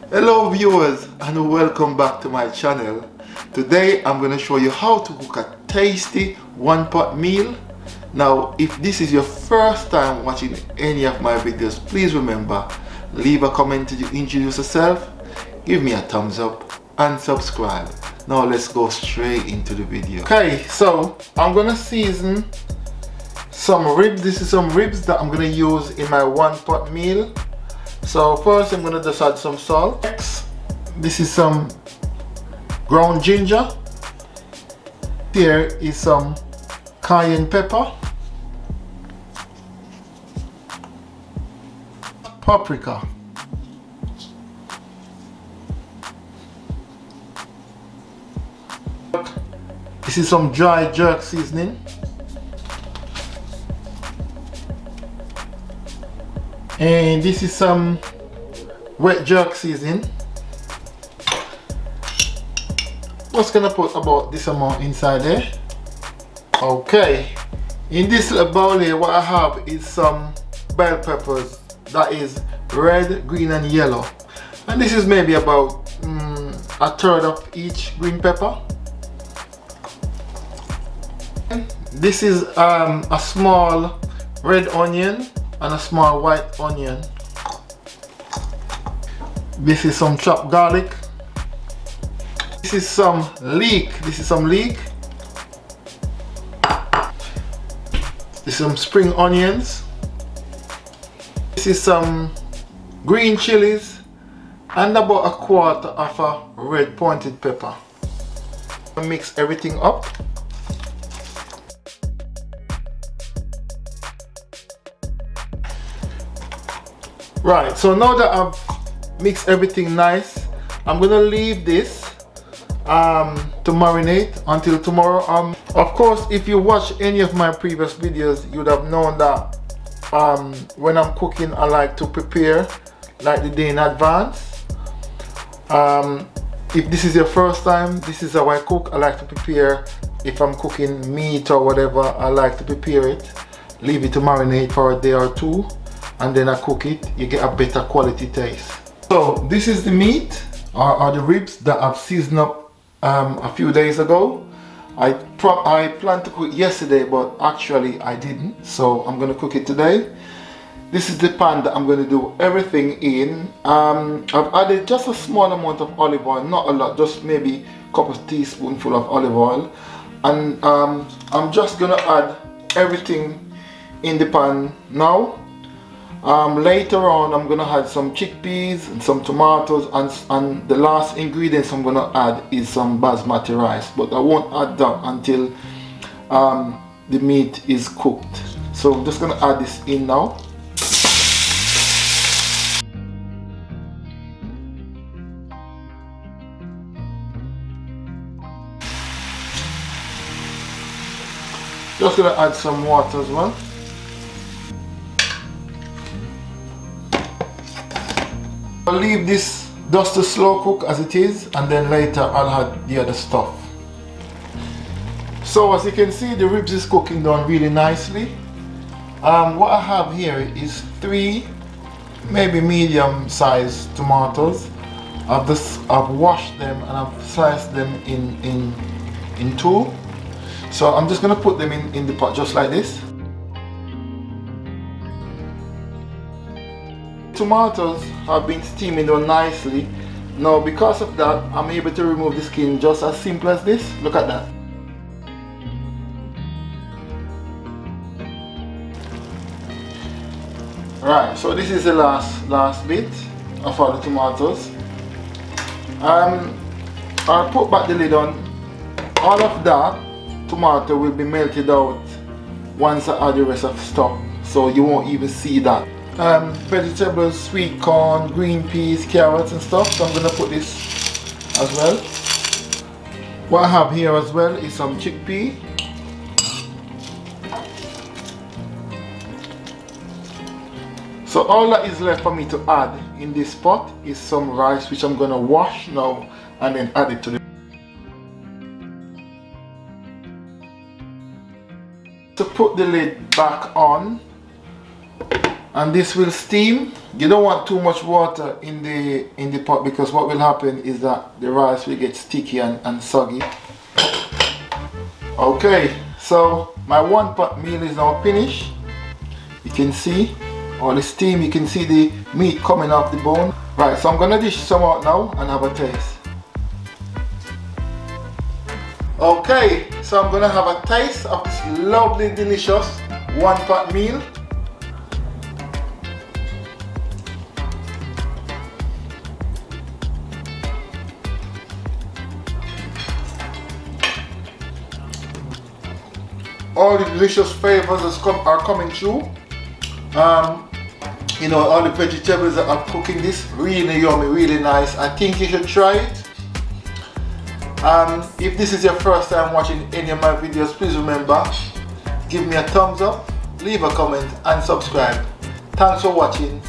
Hello viewers and welcome back to my channel. Today I'm going to show you how to cook a tasty one pot meal. Now if this is your first time watching any of my videos, please remember, leave a comment to introduce yourself, give me a thumbs up and subscribe. Now let's go straight into the video. Okay, so I'm going to season some ribs. This is some ribs that I'm going to use in my one pot meal. So first I'm going to just add some salt. This is some ground ginger. Here is some cayenne pepper. Paprika. This is some dry jerk seasoning. And this is some wet jerk seasoning. Just gonna put about this amount inside there. Okay, in this little bowl here, what I have is some bell peppers. That is red, green and yellow. And this is maybe about a third of each green pepper. This is a small red onion and a small white onion. This is some chopped garlic. This is some leek. This is some spring onions. This is some green chilies and about a quarter of a red pointed pepper. Mix everything up. Right, so now that I've mixed everything nice, I'm gonna leave this to marinate until tomorrow. Of course, if you watch any of my previous videos, you'd have known that when I'm cooking, I like to prepare like the day in advance. If this is your first time, this is how I cook. I like to prepare. If I'm cooking meat or whatever, I like to prepare it, leave it to marinate for a day or two, and then I cook it. You get a better quality taste. So this is the meat or the ribs that I've seasoned up a few days ago. I planned to cook yesterday, but actually I didn't, so I'm going to cook it today. This is the pan that I'm going to do everything in. I've added just a small amount of olive oil, not a lot, just maybe a couple of teaspoons of olive oil, and I'm just going to add everything in the pan now. Later on I'm gonna add some chickpeas and some tomatoes, and the last ingredients I'm gonna add is some basmati rice, but I won't add that until the meat is cooked. So I'm just gonna add this in now. Just gonna add some water as well. I'll leave this just to slow cook as it is, and then later I'll add the other stuff. So as you can see, the ribs is cooking down really nicely. What I have here is 3 maybe medium sized tomatoes. I've washed them and I've sliced them in 2. So I'm just gonna put them in the pot just like this. Tomatoes have been steaming down nicely. Now because of that, I'm able to remove the skin just as simple as this. Look at that. Right, so this is the last bit of all the tomatoes. I'll put back the lid on. All of that tomato will be melted out once I add the rest of the stuff, so you won't even see that. Vegetables, sweet corn, green peas, carrots and stuff, so I'm gonna put this as well. What I have here as well is some chickpea. So all that is left for me to add in this pot is some rice, which I'm gonna wash now and then add it to the. To put the lid back on, and this will steam You don't want too much water in the pot, because what will happen is that the rice will get sticky and soggy. Okay, so my 1 pot meal is now finished. You can see all the steam, you can see the meat coming off the bone. Right, so I'm gonna dish some out now and have a taste. Okay, so I'm gonna have a taste of this lovely, delicious 1 pot meal. All the delicious flavors are coming through. You know, all the vegetables that are cooking this, really yummy, really nice. I think you should try it. If this is your first time watching any of my videos, please remember, give me a thumbs up, leave a comment and subscribe. Thanks for watching.